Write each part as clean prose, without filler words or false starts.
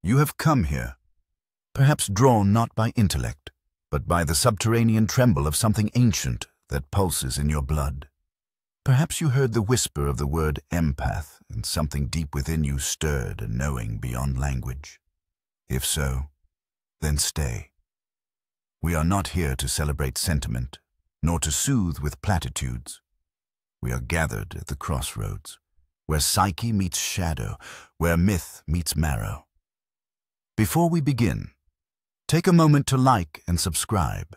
You have come here, perhaps drawn not by intellect, but by the subterranean tremble of something ancient that pulses in your blood. Perhaps you heard the whisper of the word empath, and something deep within you stirred a knowing beyond language. If so, then stay. We are not here to celebrate sentiment, nor to soothe with platitudes. We are gathered at the crossroads, where psyche meets shadow, where myth meets marrow. Before we begin, take a moment to like and subscribe.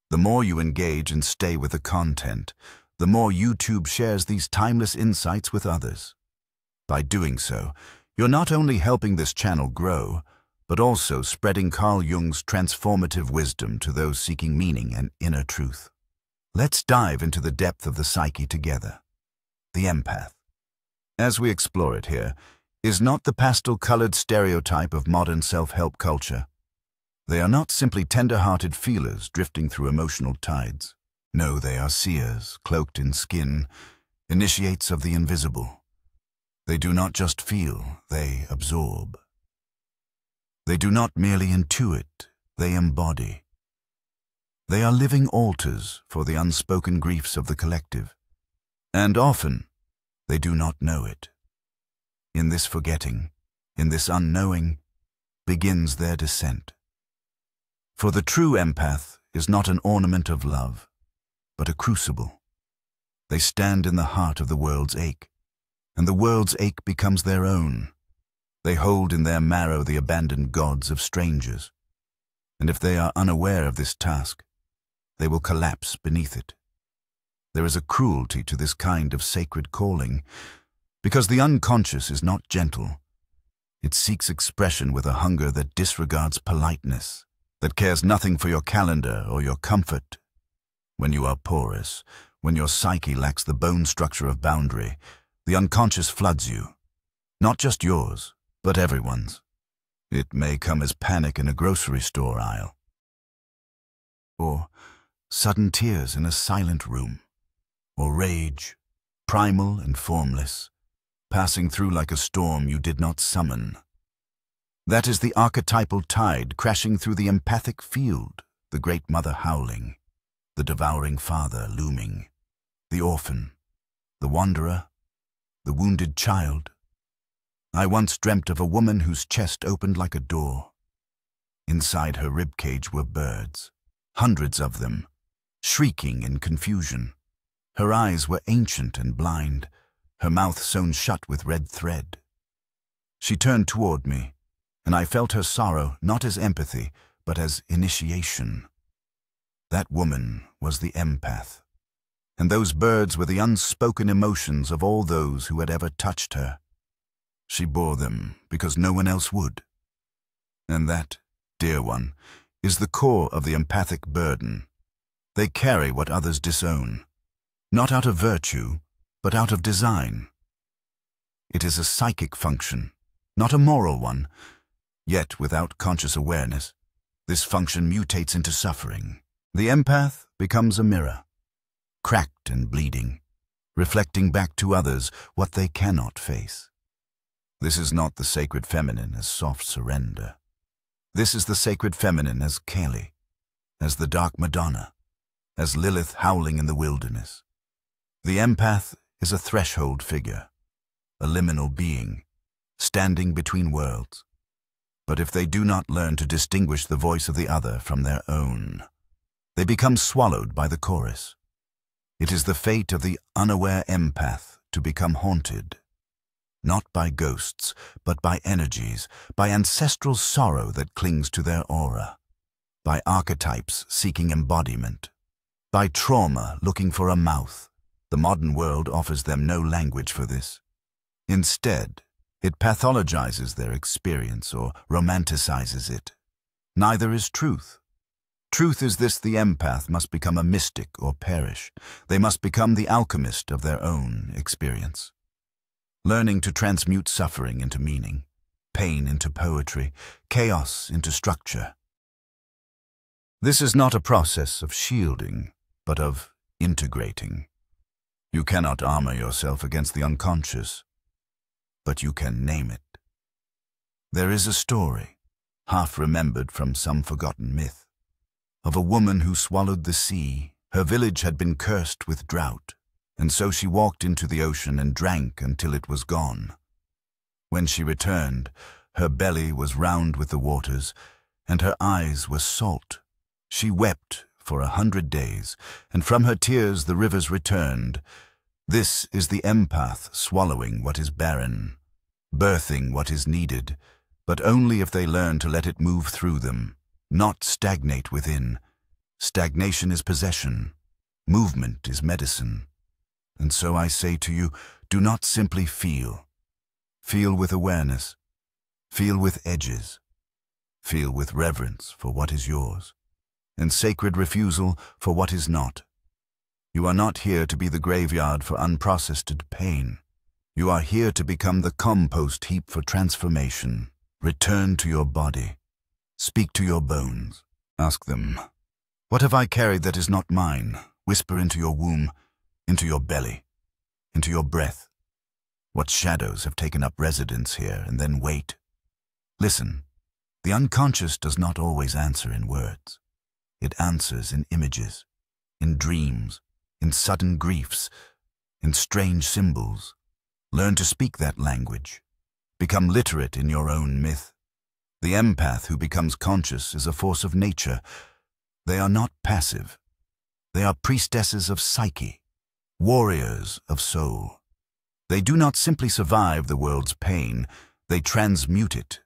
The more you engage and stay with the content, the more YouTube shares these timeless insights with others. By doing so, you're not only helping this channel grow, but also spreading Carl Jung's transformative wisdom to those seeking meaning and inner truth. Let's dive into the depth of the psyche together. The empath, as we explore it here, is not the pastel-colored stereotype of modern self-help culture. They are not simply tender-hearted feelers drifting through emotional tides. No, they are seers, cloaked in skin, initiates of the invisible. They do not just feel, they absorb. They do not merely intuit, they embody. They are living altars for the unspoken griefs of the collective. And often, they do not know it. In this forgetting, in this unknowing, begins their descent. For the true empath is not an ornament of love, but a crucible. They stand in the heart of the world's ache, and the world's ache becomes their own. They hold in their marrow the abandoned gods of strangers, and if they are unaware of this task, they will collapse beneath it. There is a cruelty to this kind of sacred calling, because the unconscious is not gentle. It seeks expression with a hunger that disregards politeness, that cares nothing for your calendar or your comfort. When you are porous, when your psyche lacks the bone structure of boundary, the unconscious floods you. Not just yours, but everyone's. It may come as panic in a grocery store aisle, or sudden tears in a silent room, or rage, primal and formless, passing through like a storm you did not summon. That is the archetypal tide crashing through the empathic field, the great mother howling, the devouring father looming, the orphan, the wanderer, the wounded child. I once dreamt of a woman whose chest opened like a door. Inside her ribcage were birds, hundreds of them, shrieking in confusion. Her eyes were ancient and blind, her mouth sewn shut with red thread. She turned toward me, and I felt her sorrow not as empathy, but as initiation. That woman was the empath, and those birds were the unspoken emotions of all those who had ever touched her. She bore them because no one else would. And that, dear one, is the core of the empathic burden. They carry what others disown, not out of virtue, but out of design. It is a psychic function, not a moral one, yet without conscious awareness, this function mutates into suffering. The empath becomes a mirror, cracked and bleeding, reflecting back to others what they cannot face. This is not the sacred feminine as soft surrender. This is the sacred feminine as Kali, as the dark Madonna, as Lilith howling in the wilderness. The empath is a threshold figure, a liminal being, standing between worlds. But if they do not learn to distinguish the voice of the other from their own, they become swallowed by the chorus. It is the fate of the unaware empath to become haunted, not by ghosts, but by energies, by ancestral sorrow that clings to their aura, by archetypes seeking embodiment, by trauma looking for a mouth. The modern world offers them no language for this. Instead, it pathologizes their experience or romanticizes it. Neither is truth. Truth is this: the empath must become a mystic or perish. They must become the alchemist of their own experience, learning to transmute suffering into meaning, pain into poetry, chaos into structure. This is not a process of shielding, but of integrating. You cannot armor yourself against the unconscious, but you can name it. There is a story, half remembered from some forgotten myth, of a woman who swallowed the sea. Her village had been cursed with drought, and so she walked into the ocean and drank until it was gone. When she returned, her belly was round with the waters, and her eyes were salt. She wept for 100 days, and from her tears the rivers returned. This is the empath swallowing what is barren, birthing what is needed, but only if they learn to let it move through them, not stagnate within. Stagnation is possession. Movement is medicine. And so I say to you, do not simply feel. Feel with awareness. Feel with edges. Feel with reverence for what is yours, and sacred refusal for what is not. You are not here to be the graveyard for unprocessed pain. You are here to become the compost heap for transformation. Return to your body. Speak to your bones. Ask them, what have I carried that is not mine? Whisper into your womb, into your belly, into your breath. What shadows have taken up residence here, and then wait. Listen, the unconscious does not always answer in words. It answers in images, in dreams, in sudden griefs, in strange symbols. Learn to speak that language. Become literate in your own myth. The empath who becomes conscious is a force of nature. They are not passive. They are priestesses of psyche, warriors of soul. They do not simply survive the world's pain, they transmute it.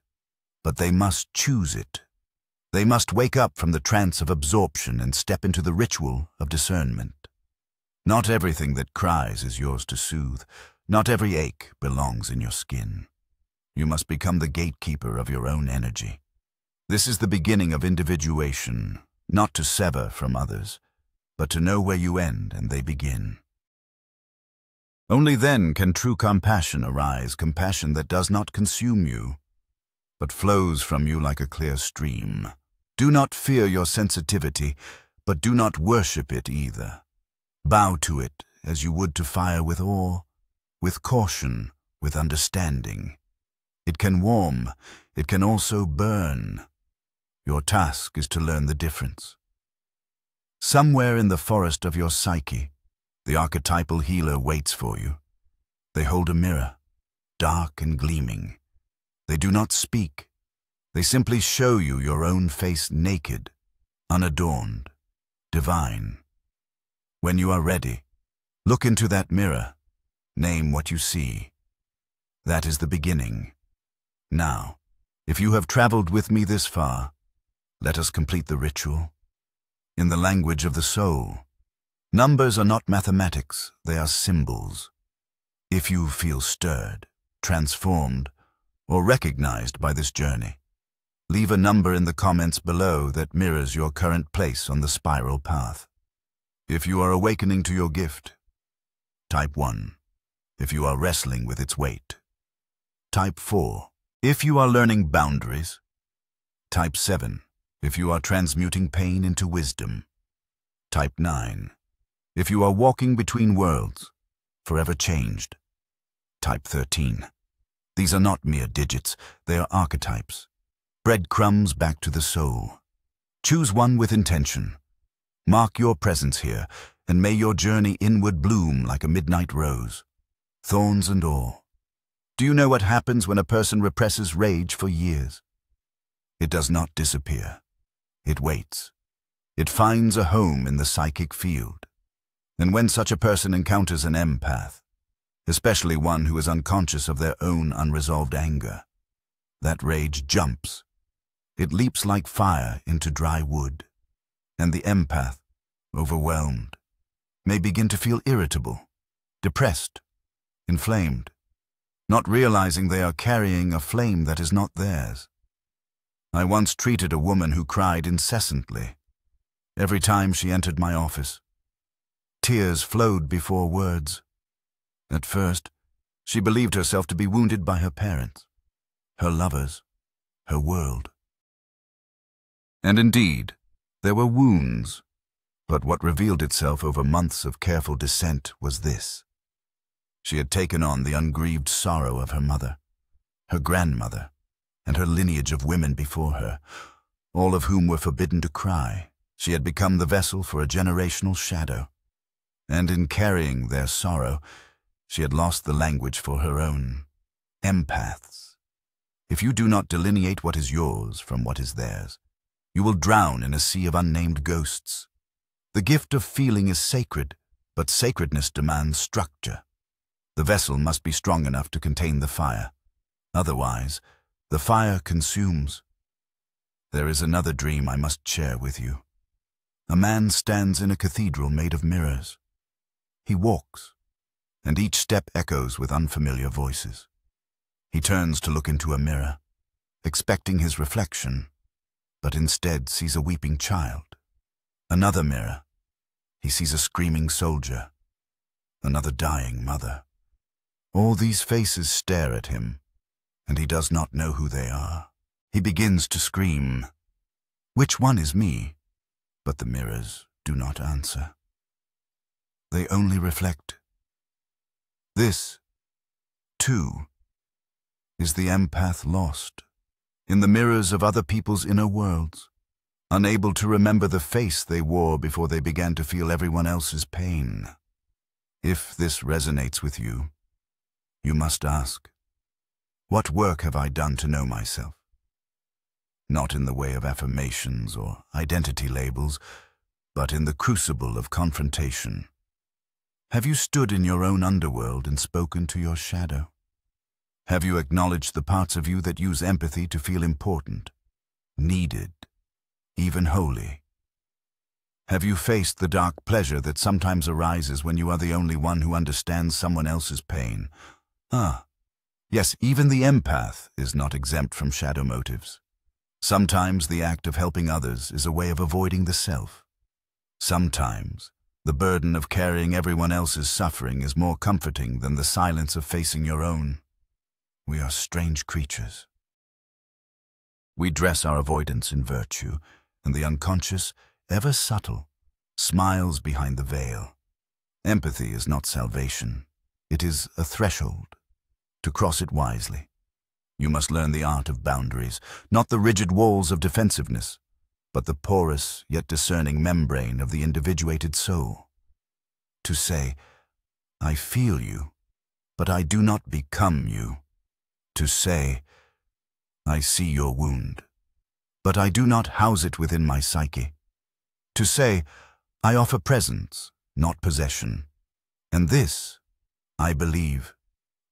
But they must choose it. They must wake up from the trance of absorption and step into the ritual of discernment. Not everything that cries is yours to soothe. Not every ache belongs in your skin. You must become the gatekeeper of your own energy. This is the beginning of individuation, not to sever from others, but to know where you end and they begin. Only then can true compassion arise, compassion that does not consume you, but flows from you like a clear stream. Do not fear your sensitivity, but do not worship it either. Bow to it as you would to fire, with awe, with caution, with understanding. It can warm, it can also burn. Your task is to learn the difference. Somewhere in the forest of your psyche, the archetypal healer waits for you. They hold a mirror, dark and gleaming. They do not speak. They simply show you your own face naked, unadorned, divine. When you are ready, look into that mirror. Name what you see. That is the beginning. Now, if you have traveled with me this far, let us complete the ritual. In the language of the soul, numbers are not mathematics, they are symbols. If you feel stirred, transformed, or recognized by this journey, leave a number in the comments below that mirrors your current place on the spiral path. If you are awakening to your gift, type 1. If you are wrestling with its weight, type 4. If you are learning boundaries, type 7. If you are transmuting pain into wisdom, type 9. If you are walking between worlds, forever changed, type 13. These are not mere digits, they are archetypes. Breadcrumbs back to the soul. Choose one with intention. Mark your presence here, and may your journey inward bloom like a midnight rose. Thorns and all. Do you know what happens when a person represses rage for years? It does not disappear. It waits. It finds a home in the psychic field. And when such a person encounters an empath, especially one who is unconscious of their own unresolved anger, that rage jumps. It leaps like fire into dry wood. And the empath, overwhelmed, may begin to feel irritable, depressed, inflamed, not realizing they are carrying a flame that is not theirs. I once treated a woman who cried incessantly every time she entered my office. Tears flowed before words. At first, she believed herself to be wounded by her parents, her lovers, her world. And indeed, there were wounds, but what revealed itself over months of careful descent was this. She had taken on the ungrieved sorrow of her mother, her grandmother, and her lineage of women before her, all of whom were forbidden to cry. She had become the vessel for a generational shadow, and in carrying their sorrow, she had lost the language for her own. Empaths. If you do not delineate what is yours from what is theirs, you will drown in a sea of unnamed ghosts. The gift of feeling is sacred, but sacredness demands structure. The vessel must be strong enough to contain the fire. Otherwise, the fire consumes. There is another dream I must share with you. A man stands in a cathedral made of mirrors. He walks, and each step echoes with unfamiliar voices. He turns to look into a mirror, expecting his reflection, but instead sees a weeping child. Another mirror. He sees a screaming soldier, another dying mother. All these faces stare at him, and he does not know who they are. He begins to scream, "Which one is me?" But the mirrors do not answer. They only reflect. This, too, is the empath lost in the mirrors of other people's inner worlds, unable to remember the face they wore before they began to feel everyone else's pain. If this resonates with you, you must ask, what work have I done to know myself? Not in the way of affirmations or identity labels, but in the crucible of confrontation. Have you stood in your own underworld and spoken to your shadow? Have you acknowledged the parts of you that use empathy to feel important, needed, even holy? Have you faced the dark pleasure that sometimes arises when you are the only one who understands someone else's pain? Yes, even the empath is not exempt from shadow motives. Sometimes the act of helping others is a way of avoiding the self. Sometimes the burden of carrying everyone else's suffering is more comforting than the silence of facing your own. We are strange creatures. We dress our avoidance in virtue, and the unconscious, ever subtle, smiles behind the veil. Empathy is not salvation. It is a threshold. To cross it wisely, you must learn the art of boundaries, not the rigid walls of defensiveness, but the porous yet discerning membrane of the individuated soul. To say, I feel you, but I do not become you. To say, I see your wound, but I do not house it within my psyche. To say, I offer presence, not possession. And this, I believe,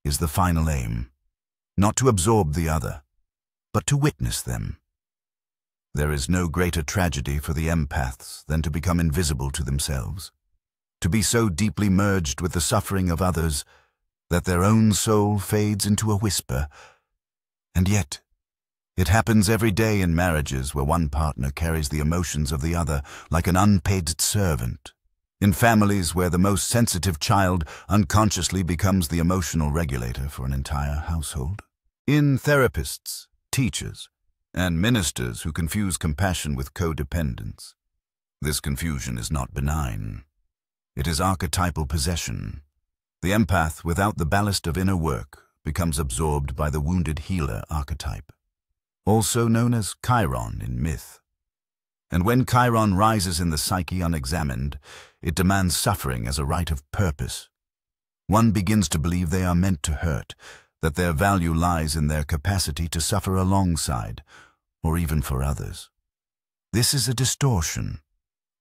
is the final aim, not to absorb the other, but to witness them. There is no greater tragedy for the empaths than to become invisible to themselves, to be so deeply merged with the suffering of others that their own soul fades into a whisper. And yet, it happens every day in marriages where one partner carries the emotions of the other like an unpaid servant, in families where the most sensitive child unconsciously becomes the emotional regulator for an entire household, in therapists, teachers, and ministers who confuse compassion with codependence. This confusion is not benign. It is archetypal possession. The empath, without the ballast of inner work, becomes absorbed by the wounded healer archetype, also known as Chiron in myth. And when Chiron rises in the psyche unexamined, it demands suffering as a rite of purpose. One begins to believe they are meant to hurt, that their value lies in their capacity to suffer alongside, or even for others. This is a distortion.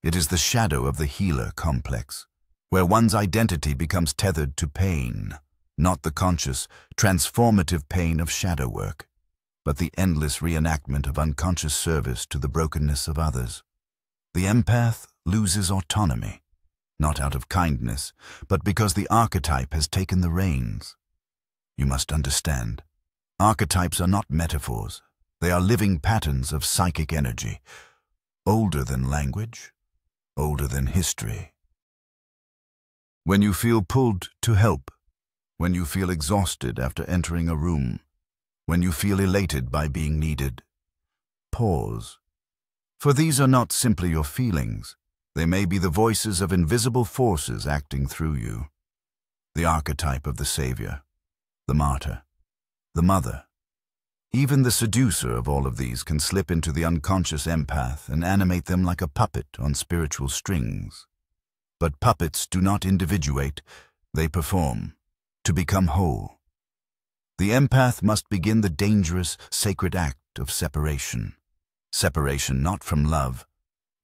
It is the shadow of the healer complex, where one's identity becomes tethered to pain, not the conscious, transformative pain of shadow work, but the endless reenactment of unconscious service to the brokenness of others. The empath loses autonomy, not out of kindness, but because the archetype has taken the reins. You must understand, archetypes are not metaphors. They are living patterns of psychic energy, older than language, older than history. When you feel pulled to help, when you feel exhausted after entering a room, when you feel elated by being needed, pause. For these are not simply your feelings. They may be the voices of invisible forces acting through you. The archetype of the savior, the martyr, the mother, Even the seducer of all of these can slip into the unconscious empath and animate them like a puppet on spiritual strings. But puppets do not individuate, they perform, to become whole. The empath must begin the dangerous, sacred act of separation. Separation not from love,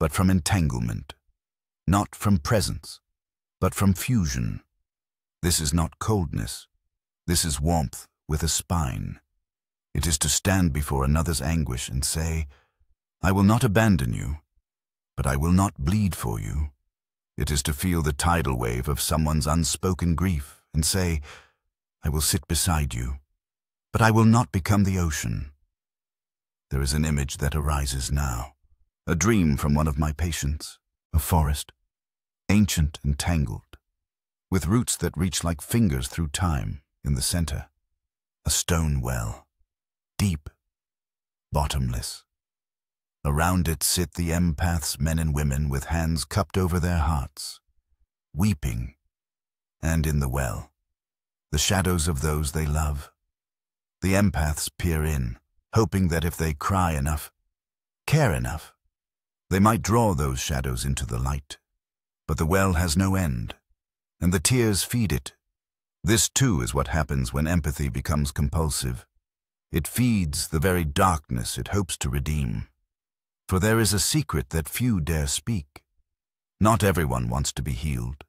but from entanglement. Not from presence, but from fusion. This is not coldness. This is warmth with a spine. It is to stand before another's anguish and say, I will not abandon you, but I will not bleed for you. It is to feel the tidal wave of someone's unspoken grief and say, I will sit beside you, but I will not become the ocean. There is an image that arises now, a dream from one of my patients, a forest, ancient and tangled, with roots that reach like fingers through time in the center, a stone well, deep, bottomless. Around it sit the empaths, men and women, with hands cupped over their hearts, weeping, and in the well, the shadows of those they love. The empaths peer in, hoping that if they cry enough, care enough, they might draw those shadows into the light. But the well has no end, and the tears feed it. This too is what happens when empathy becomes compulsive. It feeds the very darkness it hopes to redeem. For there is a secret that few dare speak. Not everyone wants to be healed.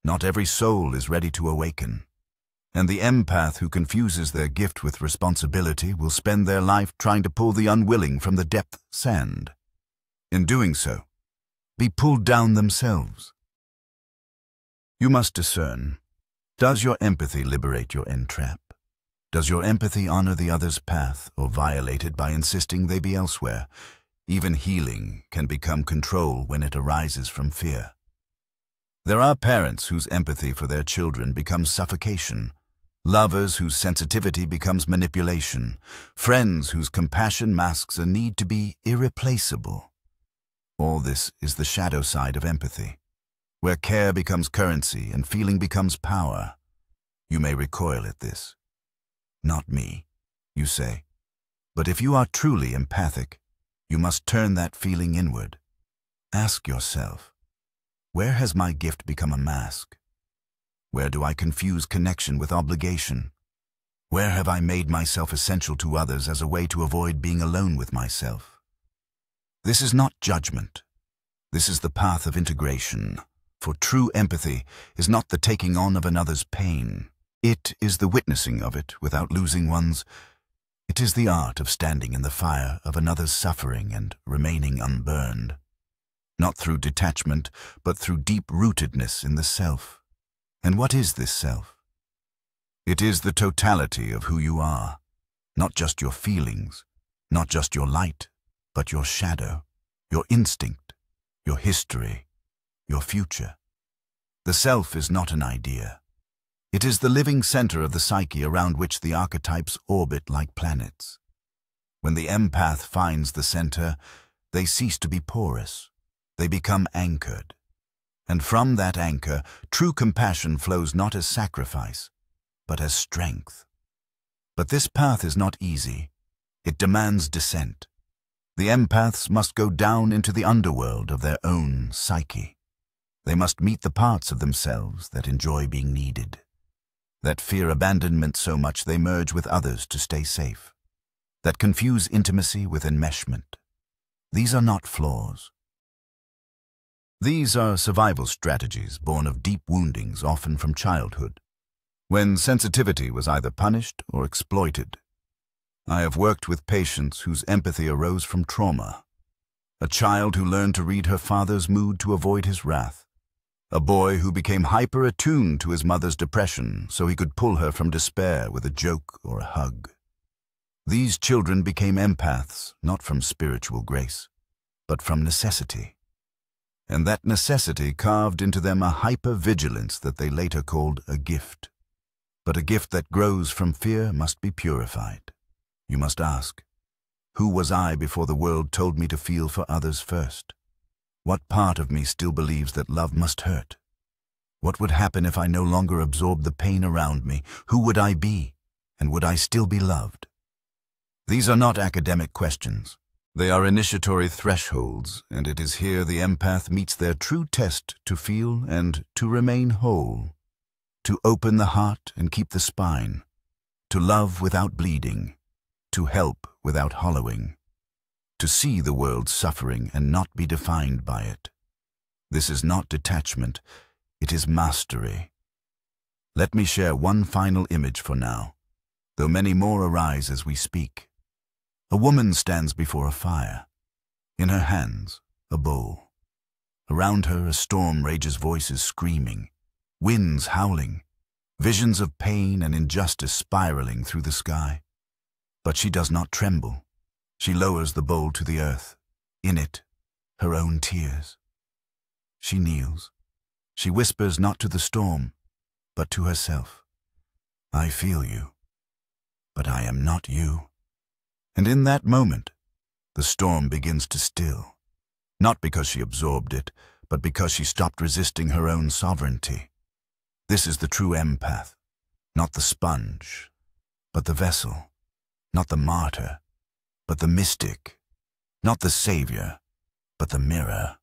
Not every soul is ready to awaken. And the empath who confuses their gift with responsibility will spend their life trying to pull the unwilling from the depth sand. In doing so, be pulled down themselves. You must discern, does your empathy liberate your entrap? Does your empathy honor the other's path or violate it by insisting they be elsewhere? Even healing can become control when it arises from fear. There are parents whose empathy for their children becomes suffocation, lovers whose sensitivity becomes manipulation, friends whose compassion masks a need to be irreplaceable. All this is the shadow side of empathy, where care becomes currency and feeling becomes power. You may recoil at this. Not me, you say. But if you are truly empathic, you must turn that feeling inward. Ask yourself, where has my gift become a mask? Where do I confuse connection with obligation? Where have I made myself essential to others as a way to avoid being alone with myself? This is not judgment. This is the path of integration. For true empathy is not the taking on of another's pain. It is the witnessing of it without losing one's. It is the art of standing in the fire of another's suffering and remaining unburned. Not through detachment, but through deep-rootedness in the self. And what is this self? It is the totality of who you are, not just your feelings, not just your light, but your shadow, your instinct, your history, your future. The self is not an idea. It is the living center of the psyche around which the archetypes orbit like planets. When the empath finds the center, they cease to be porous. They become anchored. And from that anchor, true compassion flows not as sacrifice, but as strength. But this path is not easy. It demands descent. The empaths must go down into the underworld of their own psyche. They must meet the parts of themselves that enjoy being needed, that fear abandonment so much they merge with others to stay safe, that confuse intimacy with enmeshment. These are not flaws. These are survival strategies born of deep woundings, often from childhood, when sensitivity was either punished or exploited. I have worked with patients whose empathy arose from trauma. A child who learned to read her father's mood to avoid his wrath. A boy who became hyper-attuned to his mother's depression so he could pull her from despair with a joke or a hug. These children became empaths, not from spiritual grace, but from necessity. And that necessity carved into them a hyper-vigilance that they later called a gift. But a gift that grows from fear must be purified. You must ask, who was I before the world told me to feel for others first? What part of me still believes that love must hurt? What would happen if I no longer absorbed the pain around me? Who would I be? And would I still be loved? These are not academic questions. They are initiatory thresholds, and it is here the empath meets their true test to feel and to remain whole, to open the heart and keep the spine, to love without bleeding, to help without hollowing, to see the world's suffering and not be defined by it. This is not detachment, it is mastery. Let me share one final image for now, though many more arise as we speak. A woman stands before a fire. In her hands, a bowl. Around her, a storm rages, voices screaming, winds howling, visions of pain and injustice spiraling through the sky. But she does not tremble. She lowers the bowl to the earth. In it, her own tears. She kneels. She whispers not to the storm, but to herself. I feel you, but I am not you. And in that moment, the storm begins to still, not because she absorbed it, but because she stopped resisting her own sovereignty. This is the true empath, not the sponge, but the vessel, not the martyr, but the mystic, not the savior, but the mirror.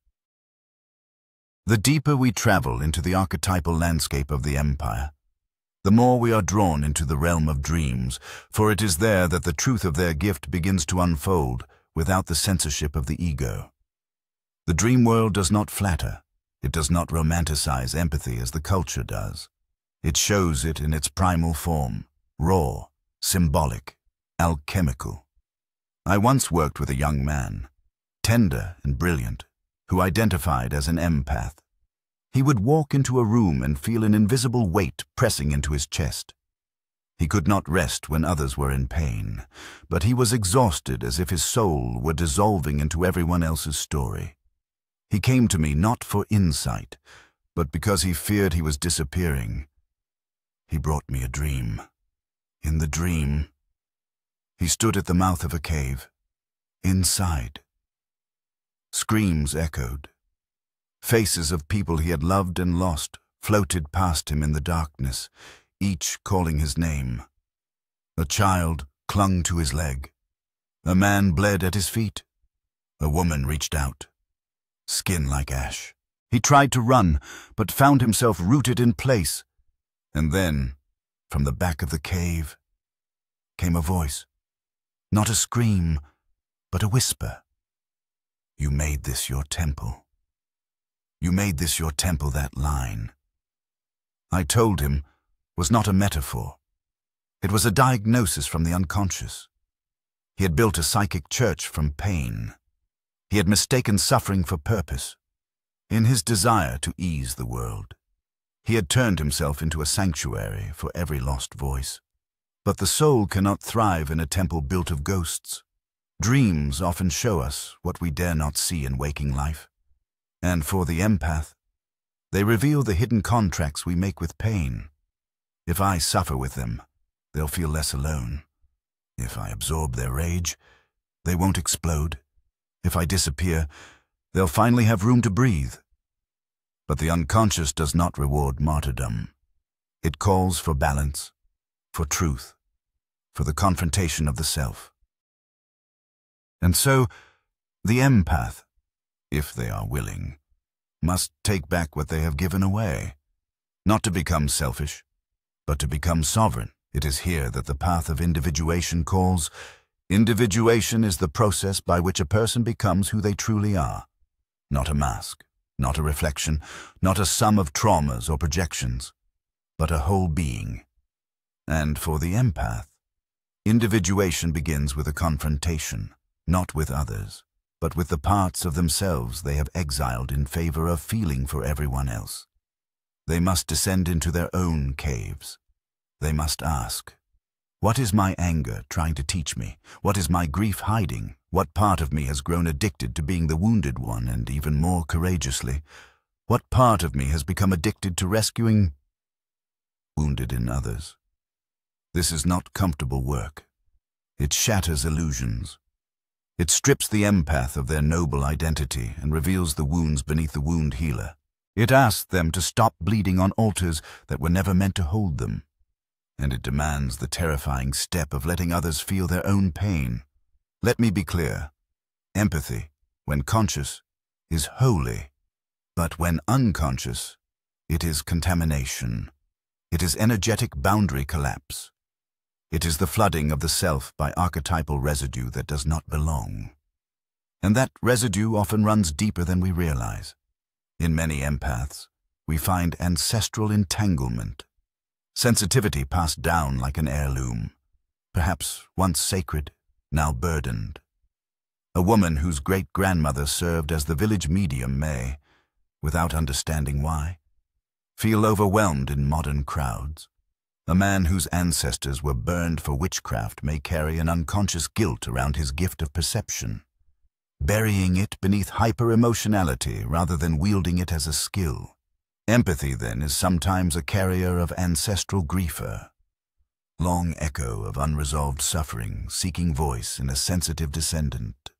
The deeper we travel into the archetypal landscape of the empire, the more we are drawn into the realm of dreams, for it is there that the truth of their gift begins to unfold without the censorship of the ego. The dream world does not flatter. It does not romanticize empathy as the culture does. It shows it in its primal form, raw, symbolic, alchemical. I once worked with a young man, tender and brilliant, who identified as an empath. He would walk into a room and feel an invisible weight pressing into his chest. He could not rest when others were in pain, but he was exhausted as if his soul were dissolving into everyone else's story. He came to me not for insight, but because he feared he was disappearing. He brought me a dream. In the dream, he stood at the mouth of a cave. Inside, screams echoed. Faces of people he had loved and lost floated past him in the darkness, each calling his name. A child clung to his leg. A man bled at his feet. A woman reached out, skin like ash. He tried to run, but found himself rooted in place. And then, from the back of the cave, came a voice. Not a scream, but a whisper. You made this your temple. You made this your temple, that line. I told him, was not a metaphor. It was a diagnosis from the unconscious. He had built a psychic church from pain. He had mistaken suffering for purpose. In his desire to ease the world, he had turned himself into a sanctuary for every lost voice. But the soul cannot thrive in a temple built of ghosts. Dreams often show us what we dare not see in waking life. And for the empath, they reveal the hidden contracts we make with pain. If I suffer with them, they'll feel less alone. If I absorb their rage, they won't explode. If I disappear, they'll finally have room to breathe. But the unconscious does not reward martyrdom. It calls for balance, for truth, for the confrontation of the self. And so, the empath, if they are willing, must take back what they have given away. Not to become selfish, but to become sovereign. It is here that the path of individuation calls. Individuation is the process by which a person becomes who they truly are. Not a mask, not a reflection, not a sum of traumas or projections, but a whole being. And for the empath, individuation begins with a confrontation, not with others, but with the parts of themselves they have exiled in favor of feeling for everyone else. They must descend into their own caves. They must ask, what is my anger trying to teach me? What is my grief hiding? What part of me has grown addicted to being the wounded one, and even more courageously, what part of me has become addicted to rescuing wounded in others? This is not comfortable work. It shatters illusions. It strips the empath of their noble identity and reveals the wounds beneath the wound healer. It asks them to stop bleeding on altars that were never meant to hold them. and it demands the terrifying step of letting others feel their own pain. Let me be clear. Empathy, when conscious, is holy, but when unconscious, it is contamination. It is energetic boundary collapse. It is the flooding of the self by archetypal residue that does not belong. And that residue often runs deeper than we realize. In many empaths, we find ancestral entanglement, sensitivity passed down like an heirloom, perhaps once sacred, now burdened. A woman whose great-grandmother served as the village medium may, without understanding why, feel overwhelmed in modern crowds. A man whose ancestors were burned for witchcraft may carry an unconscious guilt around his gift of perception, burying it beneath hyper-emotionality rather than wielding it as a skill. Empathy, then, is sometimes a carrier of ancestral griefer, long echo of unresolved suffering seeking voice in a sensitive descendant.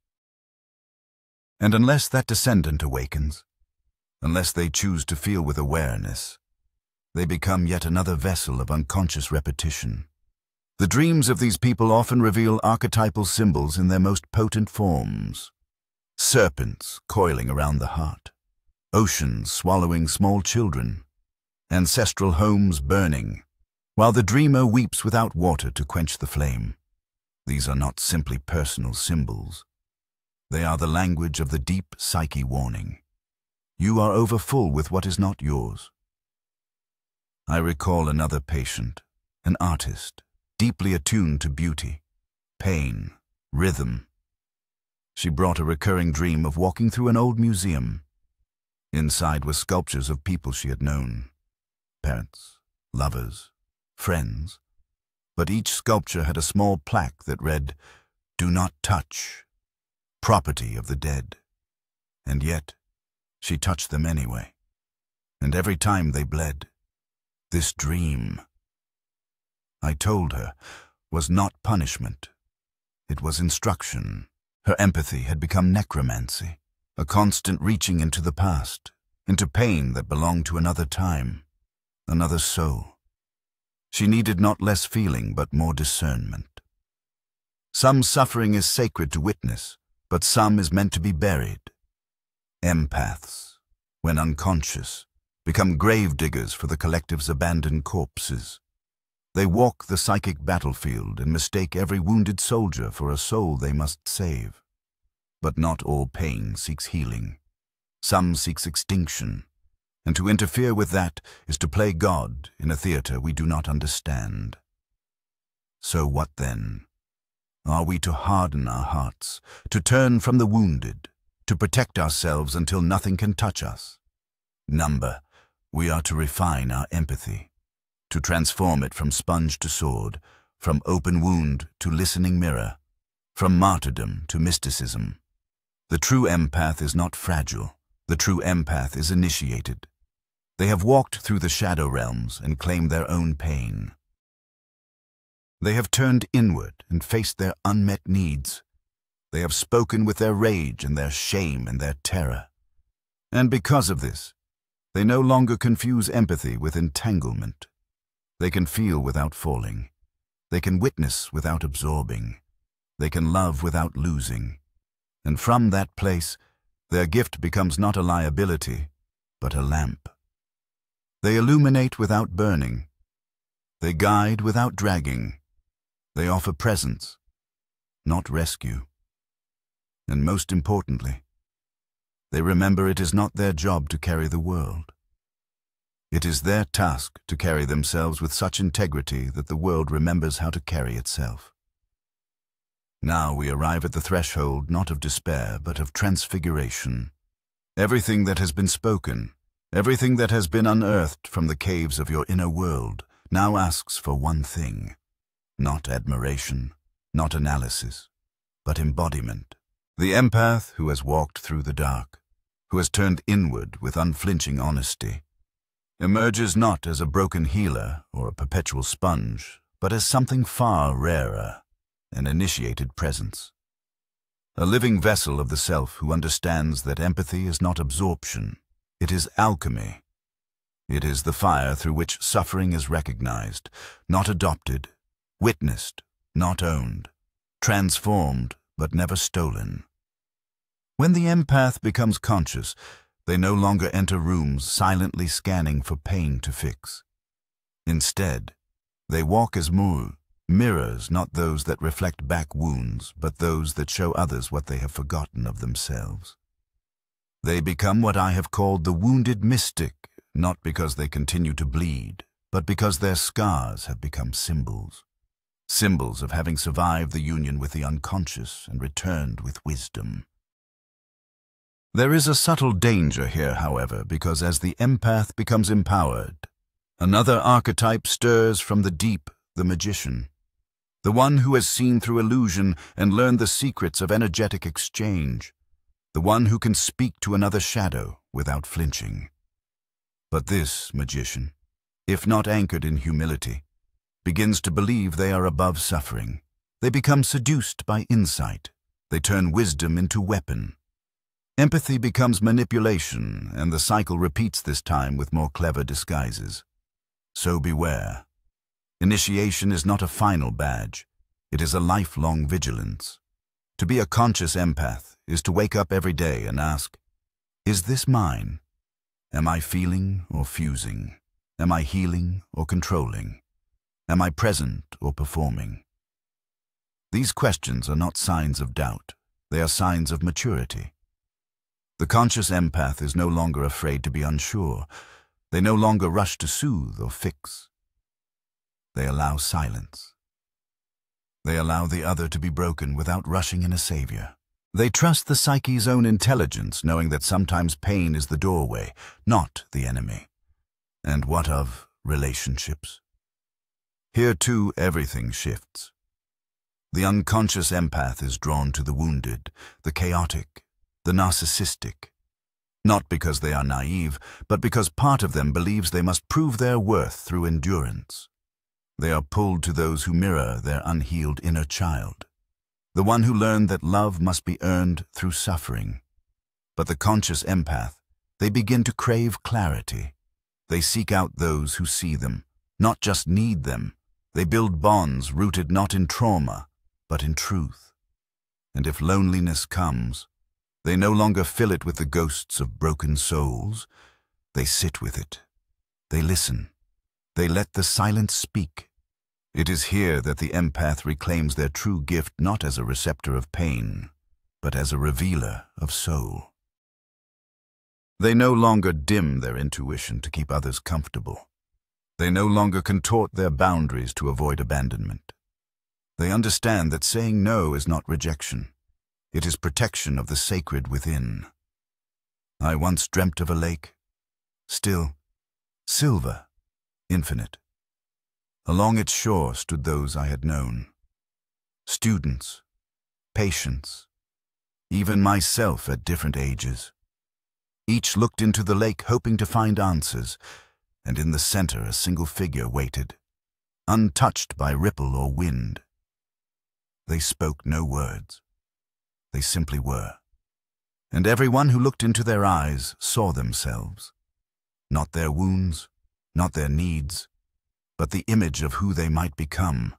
And unless that descendant awakens, unless they choose to feel with awareness, they become yet another vessel of unconscious repetition. The dreams of these people often reveal archetypal symbols in their most potent forms. Serpents coiling around the heart, oceans swallowing small children, ancestral homes burning, while the dreamer weeps without water to quench the flame. These are not simply personal symbols. They are the language of the deep psyche warning. You are overfull with what is not yours. I recall another patient, an artist, deeply attuned to beauty, pain, rhythm. She brought a recurring dream of walking through an old museum. Inside were sculptures of people she had known, parents, lovers, friends. But each sculpture had a small plaque that read, "Do not touch, property of the dead." And yet, she touched them anyway. And every time they bled. This dream, I told her, was not punishment. It was instruction. Her empathy had become necromancy, a constant reaching into the past, into pain that belonged to another time, another soul. She needed not less feeling, but more discernment. Some suffering is sacred to witness, but some is meant to be buried. Empaths, when unconscious, become grave diggers for the collective's abandoned corpses. They walk the psychic battlefield and mistake every wounded soldier for a soul they must save. But not all pain seeks healing. Some seeks extinction, and to interfere with that is to play God in a theater we do not understand. So what then? Are we to harden our hearts, to turn from the wounded, to protect ourselves until nothing can touch us? We are to refine our empathy, to transform it from sponge to sword, from open wound to listening mirror, from martyrdom to mysticism. The true empath is not fragile. The true empath is initiated. They have walked through the shadow realms and claimed their own pain. They have turned inward and faced their unmet needs. They have spoken with their rage and their shame and their terror. And because of this, they no longer confuse empathy with entanglement. They can feel without falling. They can witness without absorbing. They can love without losing. And from that place, their gift becomes not a liability, but a lamp. They illuminate without burning. They guide without dragging. They offer presence, not rescue. And most importantly, they remember it is not their job to carry the world. It is their task to carry themselves with such integrity that the world remembers how to carry itself. Now we arrive at the threshold not of despair, but of transfiguration. Everything that has been spoken, everything that has been unearthed from the caves of your inner world, now asks for one thing. Not admiration, not analysis, but embodiment. The empath who has walked through the dark, who has turned inward with unflinching honesty, emerges not as a broken healer or a perpetual sponge, but as something far rarer, an initiated presence. A living vessel of the self who understands that empathy is not absorption, it is alchemy. It is the fire through which suffering is recognized, not adopted, witnessed, not owned, transformed, but never stolen. When the empath becomes conscious, they no longer enter rooms silently scanning for pain to fix. Instead, they walk as mirrors, not those that reflect back wounds, but those that show others what they have forgotten of themselves. They become what I have called the wounded mystic, not because they continue to bleed, but because their scars have become symbols. Symbols of having survived the union with the unconscious and returned with wisdom. There is a subtle danger here, however, because as the empath becomes empowered, another archetype stirs from the deep, the magician. The one who has seen through illusion and learned the secrets of energetic exchange. The one who can speak to another shadow without flinching. But this magician, if not anchored in humility, begins to believe they are above suffering. They become seduced by insight. They turn wisdom into weapon. Empathy becomes manipulation, and the cycle repeats this time with more clever disguises. So beware. Initiation is not a final badge. It is a lifelong vigilance. To be a conscious empath is to wake up every day and ask, is this mine? Am I feeling or fusing? Am I healing or controlling? Am I present or performing? These questions are not signs of doubt. They are signs of maturity. The conscious empath is no longer afraid to be unsure. They no longer rush to soothe or fix. They allow silence. They allow the other to be broken without rushing in a savior. They trust the psyche's own intelligence, knowing that sometimes pain is the doorway, not the enemy. And what of relationships? Here too, everything shifts. The unconscious empath is drawn to the wounded, the chaotic, the narcissistic. Not because they are naive, but because part of them believes they must prove their worth through endurance. They are pulled to those who mirror their unhealed inner child, the one who learned that love must be earned through suffering. But the conscious empath, they begin to crave clarity. They seek out those who see them, not just need them. They build bonds rooted not in trauma, but in truth. And if loneliness comes, they no longer fill it with the ghosts of broken souls. They sit with it. They listen. They let the silence speak. It is here that the empath reclaims their true gift not as a receptor of pain, but as a revealer of soul. They no longer dim their intuition to keep others comfortable. They no longer contort their boundaries to avoid abandonment. They understand that saying no is not rejection. It is protection of the sacred within. I once dreamt of a lake, still, silver, infinite. Along its shore stood those I had known. Students, patients, even myself at different ages. Each looked into the lake hoping to find answers, and in the center a single figure waited, untouched by ripple or wind. They spoke no words. They simply were. And everyone who looked into their eyes saw themselves. Not their wounds, not their needs, but the image of who they might become.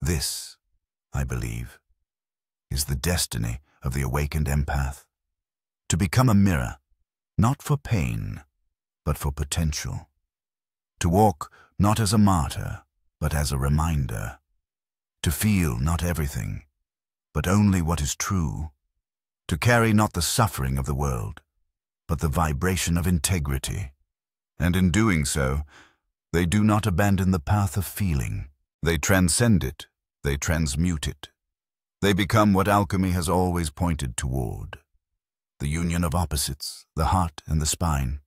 This, I believe, is the destiny of the awakened empath. To become a mirror, not for pain, but for potential. To walk not as a martyr, but as a reminder. To feel not everything, but only what is true. To carry not the suffering of the world, but the vibration of integrity. And in doing so, they do not abandon the path of feeling. They transcend it. They transmute it. They become what alchemy has always pointed toward. The union of opposites, the heart and the spine.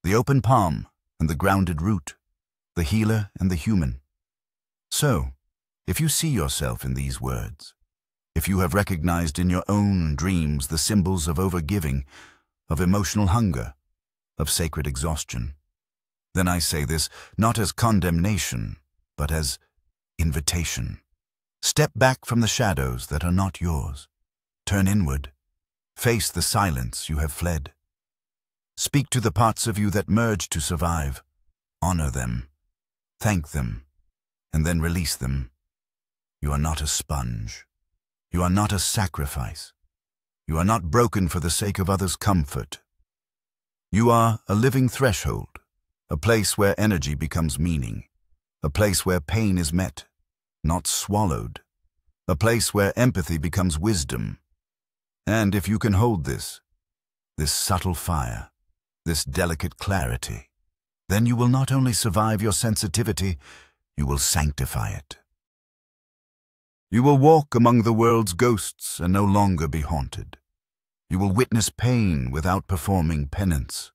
The open palm and the grounded root. The healer and the human. So, if you see yourself in these words, if you have recognized in your own dreams the symbols of overgiving, of emotional hunger, of sacred exhaustion, then I say this not as condemnation, but as invitation. Step back from the shadows that are not yours. Turn inward. Face the silence you have fled. Speak to the parts of you that merge to survive. Honor them, thank them, and then release them. You are not a sponge. You are not a sacrifice. You are not broken for the sake of others' comfort. You are a living threshold, a place where energy becomes meaning, a place where pain is met, not swallowed, a place where empathy becomes wisdom. And if you can hold this subtle fire, this delicate clarity, then you will not only survive your sensitivity, you will sanctify it. You will walk among the world's ghosts and no longer be haunted. You will witness pain without performing penance.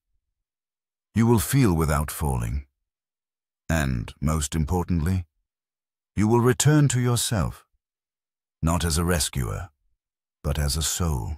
You will feel without falling. And, most importantly, you will return to yourself, not as a rescuer, but as a soul.